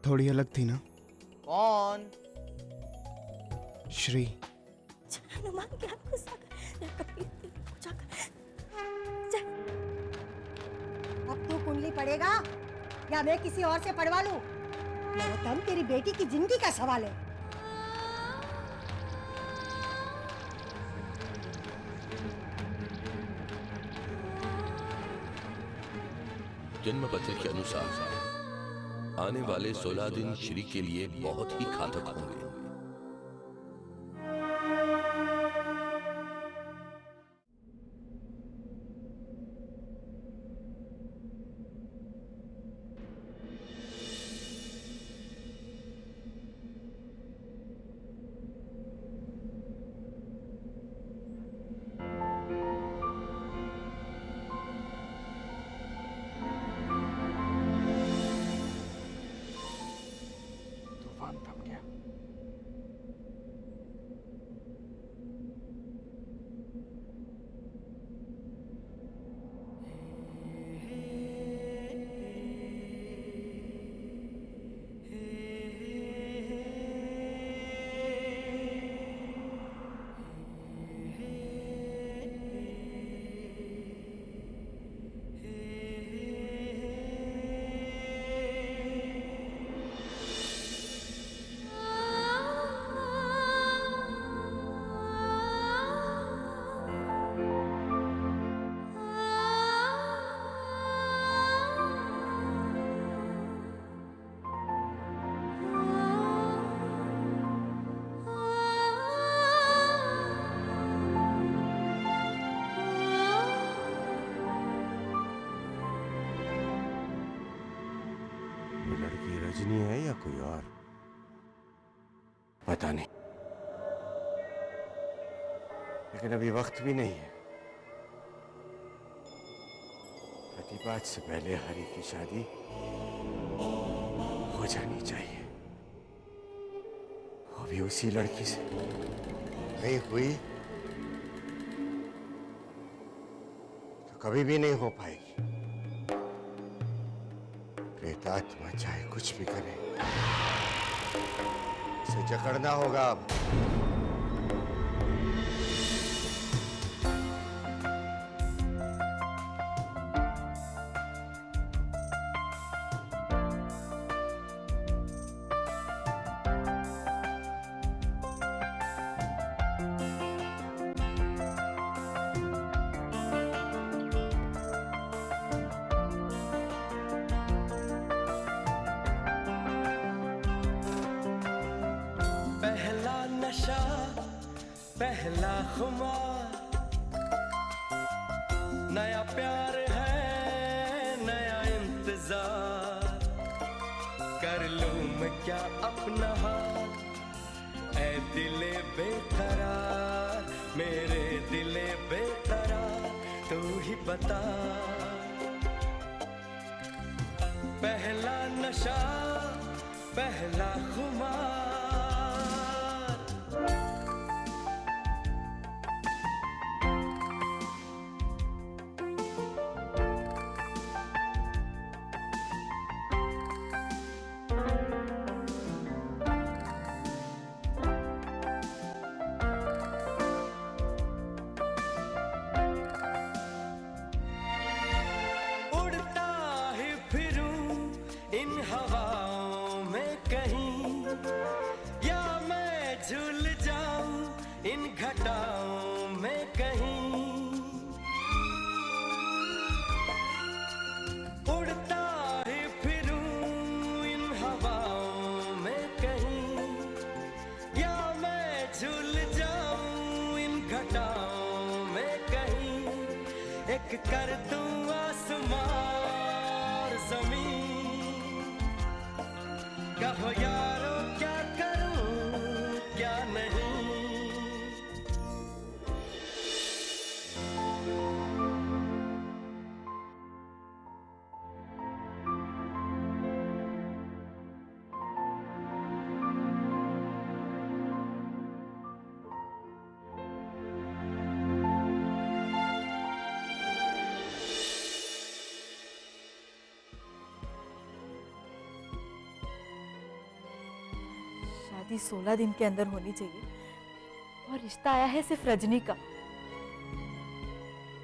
थोड़ी अलग थी ना? कौन? श्री। हनुमान क्या गुस्सा कर अब तू कुंडली पढ़ेगा या मैं किसी और से पढ़वा लूं? मेरा दम तेरी बेटी की जिंदगी का सवाल है। जन्म पत्र के अनुसार आने वाले 16 दिन श्री के लिए बहुत ही घातक होंगे। तूफान थम गया। ये लड़की रजनी है या कोई और? पता नहीं, लेकिन अभी वक्त भी नहीं है। प्रतिभा से पहले हरि की शादी हो जानी चाहिए, वो भी उसी लड़की से। नहीं हुई तो कभी भी नहीं हो पाएगी। प्रेतात्मा चाहे कुछ भी करे, उसे जकड़ना होगा अब। पहला नशा पहला खुमार, नया प्यार है नया इंतजार, कर लूं मैं क्या अपना हाथ, ऐ दिले बेकरार, मेरे दिले बेकरार, तू ही बता। पहला नशा पहला खुमार, उड़ता ही फिरूं इन हवाओं में कहीं, शादी 16 दिन के अंदर होनी चाहिए और रिश्ता आया है सिर्फ रजनी का।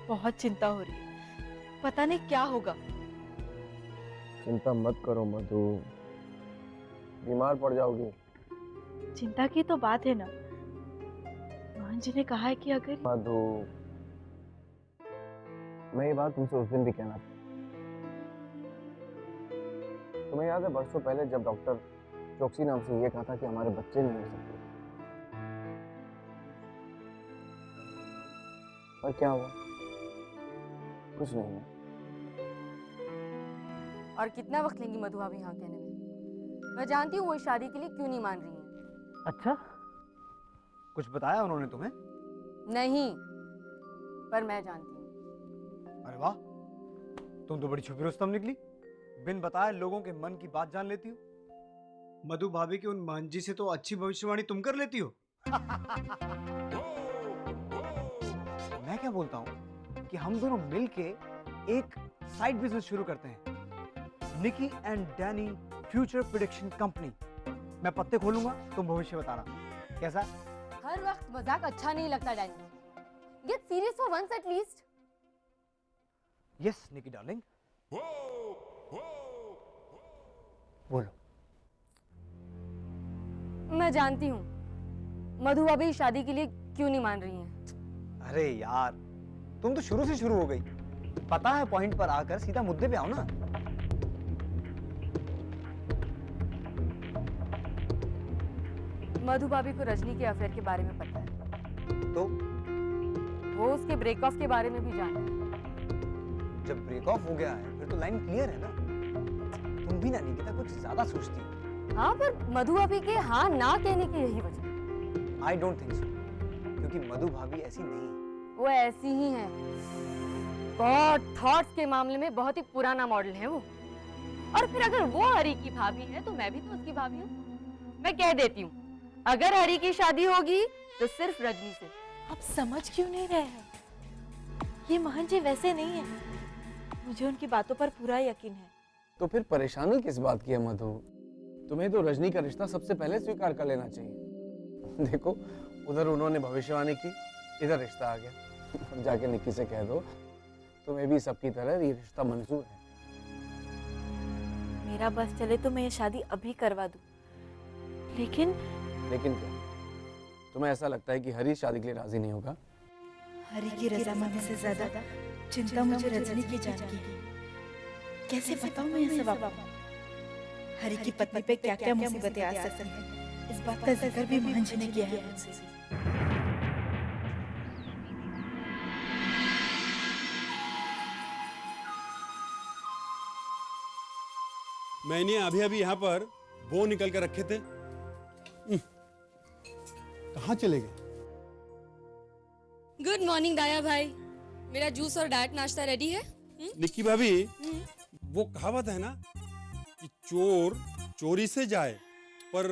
बहुत चिंता हो रही है, पता नहीं क्या होगा। चिंता मत करो मधु, बीमार पड़ जाओगी। चिंता की तो बात है ना, मोहन जी ने कहा है कि अगर मधु, मैं ये बात तुमसे उस दिन भी कहना था। तुम्हें याद है बरसों पहले जब डॉक्टर चौकसी नाम से ये कहा था कि हमारे बच्चे नहीं हो सकते, पर क्या हुआ? कुछ नहीं है। और कितना वक्त लेंगी मधु भाभी यहाँ कहने में? मैं जानती हूँ वो इस शादी के लिए क्यों नहीं मान रही हैं। अच्छा, कुछ बताया उन्होंने तुम्हें? नहीं, पर मैं जानती हूँ। अरे वाह, तुम तो बड़ी छुपी रुस्तम निकली। बिन बताए लोगों के मन की बात जान लेती हो। मधु भाभी के उन मान जी से तो अच्छी भविष्यवाणी तुम कर लेती हो। मैं क्या बोलता हूँ कि हम दोनों मिलके एक साइड बिजनेस शुरू करते हैं, Nikki and Danny future prediction company. मैं पत्ते खोलूंगा, तुम भविष्य बताना, कैसा? हर वक्त मजाक अच्छा नहीं लगता Danny. Get serious for once at least. Yes Nikki darling, बोलो। मैं जानती हूँ मधु भाभी इस शादी के लिए क्यों नहीं मान रही हैं। अरे यार, तुम तो शुरू से शुरू हो गई। पता है, पॉइंट पर आकर सीधा मुद्दे पे आओ ना। मधु भाभी को रजनी के अफेयर के बारे में पता है, तो वो उसके ब्रेक ऑफ के बारे में भी जानती है। जब ब्रेक ऑफ हो गया है फिर तो लाइन क्लियर है ना। तुम भी ना निकिता कुछ ज्यादा सोचती हो। हाँ, पर मधु भाभी के हाँ ना कहने की यही वजह। आई डोंट थिंक सो, क्योंकि मधु भाभी ऐसी नहीं है। वो ऐसी ही है। गॉड, थॉट्स के मामले में बहुत ही पुराना मॉडल है वो। और फिर अगर वो हरी की भाभी है तो मैं भी तो उसकी भाभी हूँ। मैं कह देती हूँ, अगर हरी की शादी होगी तो सिर्फ रजनी से। आप समझ क्यों नहीं रहे हैं? ये मोहन जी वैसे नहीं है, मुझे उनकी बातों पर पूरा यकीन है। तो फिर परेशानी किस बात की है मधु? तुम्हें तो रजनी का रिश्ता सबसे पहले स्वीकार कर लेना चाहिए। देखो, उधर उन्होंने भविष्यवाणी की, इधर रिश्ता आ गया। जाके निक्की से कह दो तुम्हें भी सबकी तरह ये रिश्ता मंजूर है। मेरा बस चले तो मैं ये शादी अभी करवा दूं, लेकिन क्या तुम्हें ऐसा लगता है कि हरी शादी के लिए राजी नहीं होगा? हरी की रजामंदी से ज्यादा चिंता मुझे रजनी की जान की है। कैसे बताऊं मैं ये सब आपको? हरी की पत्नी पे क्या क्या मुसीबतें आ सकती हैं, इस बात का जिक्र भी मोहन जी ने किया है मुझसे। मैंने अभी अभी यहाँ पर वो निकल कर रखे थे। कहाँ चले गए? गुड मॉर्निंग दाया भाई, मेरा जूस और डाइट नाश्ता रेडी है? निक्की भाभी, वो कहावत है ना कि चोर चोरी से जाए पर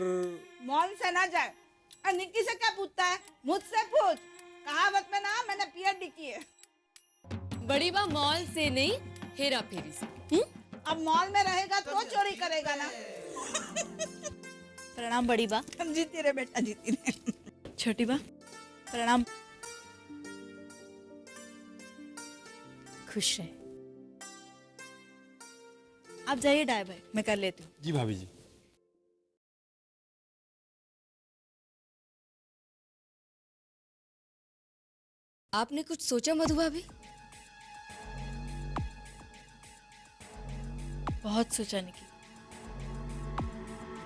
मॉल से ना जाए। और निक्की से क्या पूछता है? मुझसे पूछ। कहावत में ना मैंने पीएचडी की है। बड़ी बा मॉल से नहीं, हेरा फेरी से। अब मॉल में रहेगा तो चोरी करेगा ना। प्रणाम बड़ी बा। जीती रे बेटा, जीती रे। छोटी बा प्रणाम। खुश रहे। आप जाइए डाय भाई, मैं कर लेती हूँ। जी भाभी जी। आपने कुछ सोचा मधु भाभी? बहुत सोचा निकी,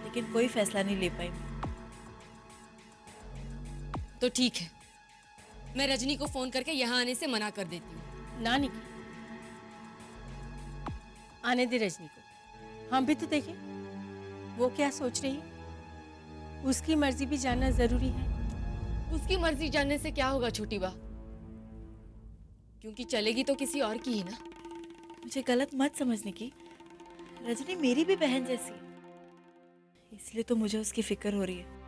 लेकिन कोई फैसला नहीं ले पाई। तो ठीक है, मैं रजनी को फोन करके यहाँ आने से मना कर देती हूँ। ना निकी, आने दे रजनी को। हम भी तो देखें वो क्या सोच रही है। उसकी मर्जी भी जानना जरूरी है। उसकी मर्जी जानने से क्या होगा छोटी बा, क्योंकि चलेगी तो किसी और की ही ना। मुझे गलत मत समझने की, रजनी मेरी भी बहन जैसी है, इसलिए तो मुझे उसकी फिक्र हो रही है।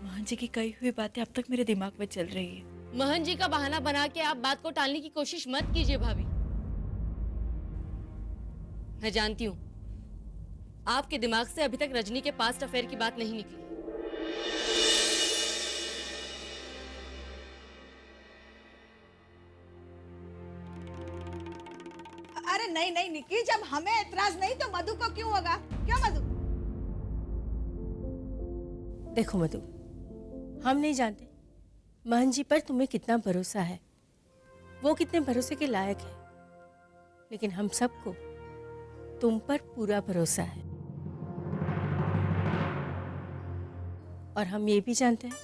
मोहन जी की कही हुई बातें अब तक मेरे दिमाग में चल रही है। मोहन जी का बहाना बना के आप बात को टालने की कोशिश मत कीजिए भाभी। मैं जानती हूँ आपके दिमाग से अभी तक रजनी के पास्ट अफेयर की बात नहीं निकली। नहीं नहीं निक्की, जब हमें एतराज नहीं तो मधु को क्यों होगा? क्यों मधु? देखो मधु, हम नहीं जानते महन जी पर तुम्हें कितना भरोसा है, वो कितने भरोसे के लायक है, लेकिन हम सबको तुम पर पूरा भरोसा है। और हम ये भी जानते हैं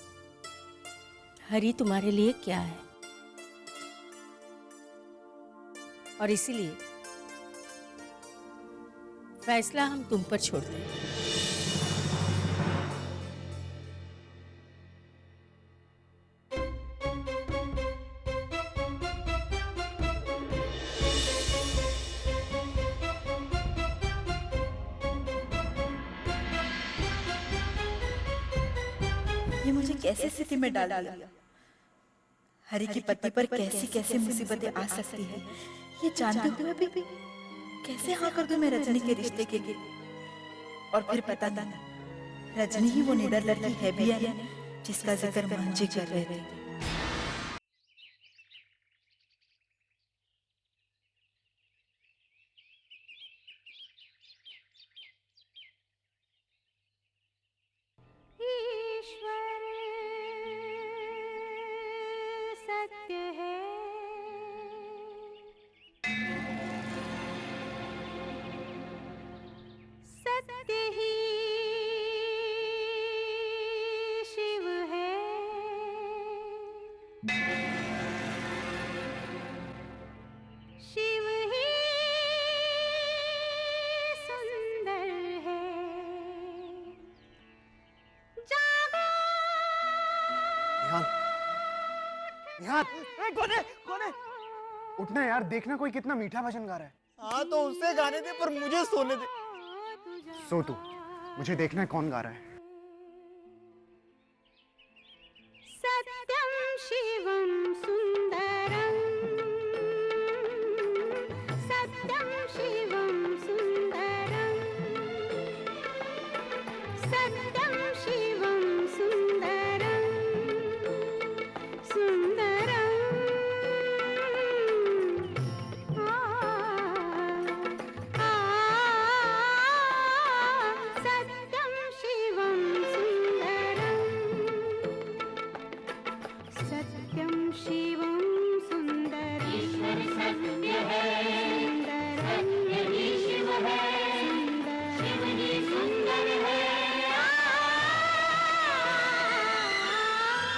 हरी तुम्हारे लिए क्या है, और इसीलिए फैसला हम तुम पर छोड़ते हैं। ये मुझे कैसे स्थिति में डाल दिया। हरी की पति पर कैसी कैसी मुसीबतें आ सकती है, ये जानते हुए भी कैसे हाँ कर दूं मैं रजनी के रिश्ते के लिए। और फिर पता ना रजनी ही वो निडर लड़की है भी या नहीं जिसका जिक्र महन जी कर रहे थे। ईश्वर सत्य है, सत्य ही शिव है, शिव ही सुंदर है। निहाल, कौन है? कौन है? उठना यार, देखना कोई कितना मीठा भजन गा रहा है। हाँ तो उससे गाने दे, पर मुझे सोने दे। सो तू, मुझे देखना है कौन गा रहा है। सत्यम शिवम सुंदरम, सत्यम शिवम सुंदरम, सत्यम शिवम सुंदरम, सुंदरम सत्यम शिवम सुंदरम, सत्यम शिवम सुंदरम। ईश्वर सत्य है, सत्य ही शिव है, शिव ही सुंदर है।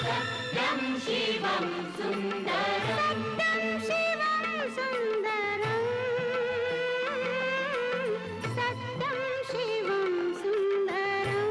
सत्यम शिवम सुंदरम, सत्यम शिवम सुंदरम, सत्यम शिवम सुंदरम।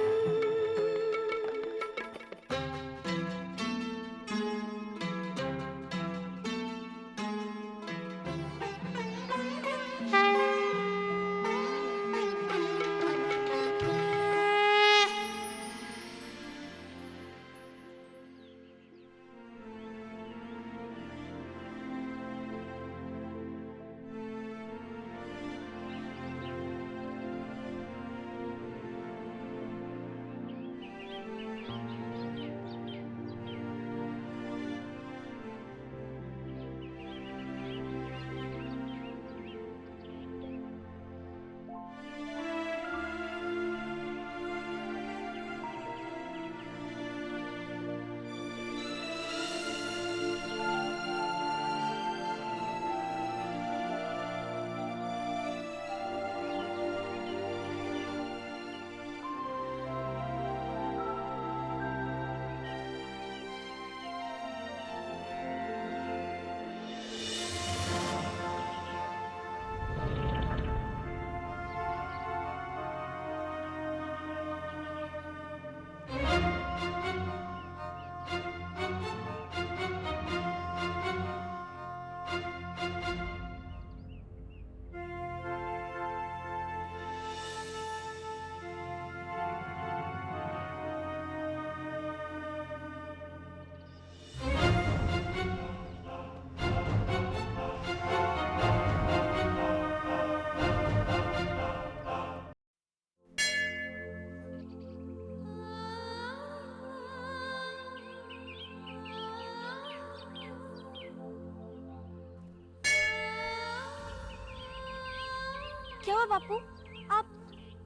हुआ बापू?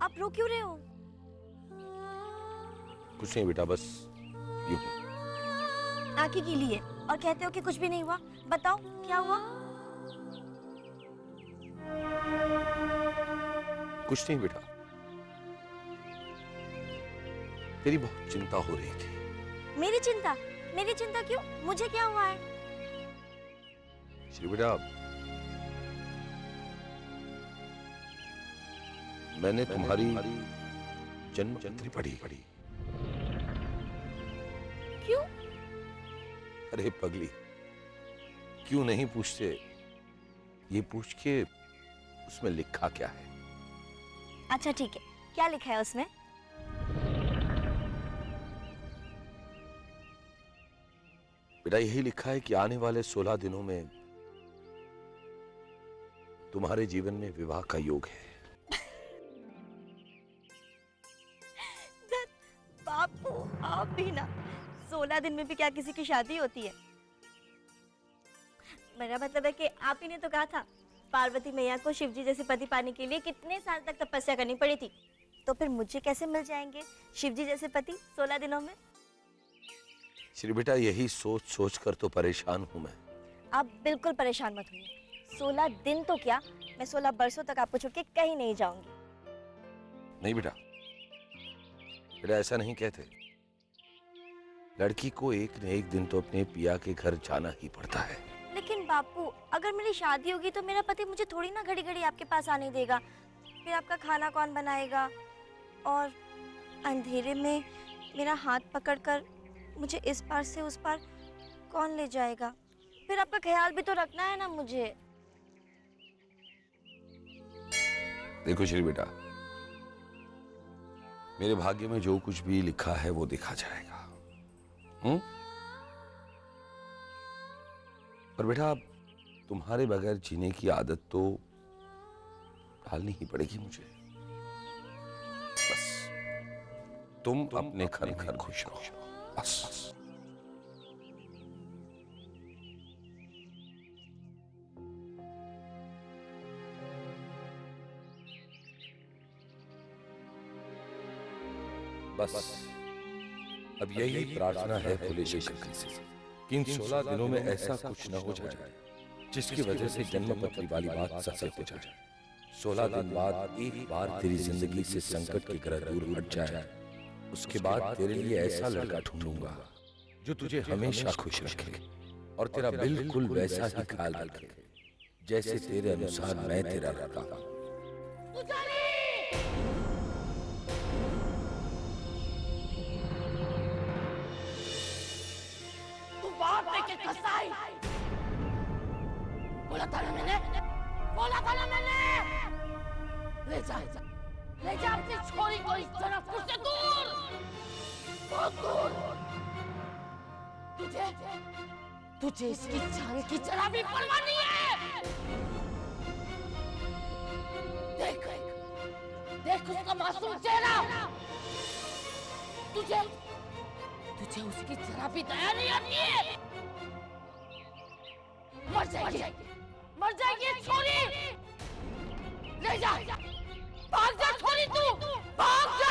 आप रो क्यों रहे हो? कुछ नहीं बेटा, बस यूं। आंखें की लिए और कहते हो कि कुछ भी नहीं हुआ। बताओ क्या हुआ? कुछ नहीं बेटा, तेरी बहुत चिंता हो रही थी। मेरी चिंता? मेरी चिंता क्यों? मुझे क्या हुआ है? श्री बेटा, मैंने तुम्हारी जन्म पत्री पढ़ी। क्यों? अरे पगली, क्यों नहीं पूछते, ये पूछ के उसमें लिखा क्या है। अच्छा ठीक है, क्या लिखा है उसमें? बेटा यही लिखा है कि आने वाले 16 दिनों में तुम्हारे जीवन में विवाह का योग है। बापू आप भी ना, 16 दिन में भी क्या किसी की शादी होती है? मेरा मतलब है कि आप ही ने तो कहा था पार्वती मैया को शिवजी जैसे पति पाने के लिए कितने साल तक तपस्या करनी पड़ी थी, तो फिर मुझे कैसे मिल जाएंगे शिवजी जैसे पति 16 दिनों में? श्री बेटा यही सोच सोच कर तो परेशान हूं मैं। आप बिल्कुल परेशान मत होइए। 16 दिन तो क्या, मैं 16 बरसों तक आपको छोड़ के कहीं नहीं जाऊंगी। नहीं बेटा, बेटा ऐसा नहीं कहते। लड़की को एक न एक दिन तो अपने पिया के घर जाना ही पड़ता है। लेकिन बापू अगर मेरी शादी होगी तो मेरा पति मुझे थोड़ी ना घड़ी घड़ी आपके पास आने देगा। फिर आपका खाना कौन बनाएगा? और अंधेरे में मेरा हाथ पकड़कर मुझे इस पार से उस पार कौन ले जाएगा? फिर आपका ख्याल भी तो रखना है ना मुझे। देखो श्री बेटा, मेरे भाग्य में जो कुछ भी लिखा है वो देखा जाएगा। पर बेटा तुम्हारे बगैर जीने की आदत तो डालनी ही पड़ेगी मुझे। बस तुम अपने घर खुश रहो बस। बस अब यही प्रार्थना है भोले शंकर से कि इन 16 दिनों में ऐसा कुछ न हो जाए जिसकी वजह से जन्मपत्री वाली बात सच हो जाए। 16 दिन बाद एक बार तेरी जिंदगी से संकट के ग्रह दूर हट जाए, उसके बाद तेरे लिए ऐसा लड़का ढूंढूंगा जो तुझे हमेशा खुश रखे और तेरा बिल्कुल वैसा ही ख्याल रखे जैसे तेरे अनुसार मैं तेरा रखता हूं। कसाई बोला था ना मैंने, ले जा अपनी छोरी को इस जनकपुर से दूर, बहुत दूर। तुझे इसकी जान की जरा भी परवाह नहीं है। देख उसका मासूम चेहरा, तुझे उसकी जरा भी दया नहीं आती है। मर जाएगी छोरी। ले जा, भाग जा छोरी, तू भाग जा।